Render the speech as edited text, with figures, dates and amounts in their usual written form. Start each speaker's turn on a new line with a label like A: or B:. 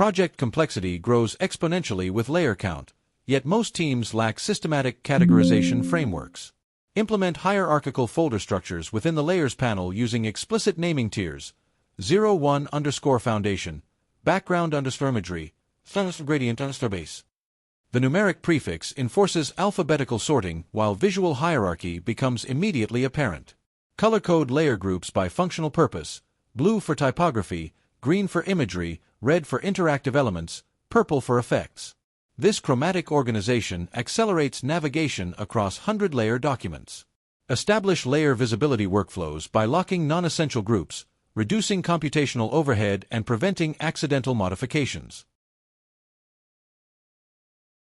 A: Project complexity grows exponentially with layer count, yet most teams lack systematic categorization frameworks. Implement hierarchical folder structures within the Layers panel using explicit naming tiers: 01_foundation, background_imagery, _gradient_base. The numeric prefix enforces alphabetical sorting while visual hierarchy becomes immediately apparent. Color code layer groups by functional purpose: blue for typography, green for imagery, red for interactive elements, purple for effects. This chromatic organization accelerates navigation across 100-layer documents. Establish layer visibility workflows by locking non-essential groups, reducing computational overhead and preventing accidental modifications.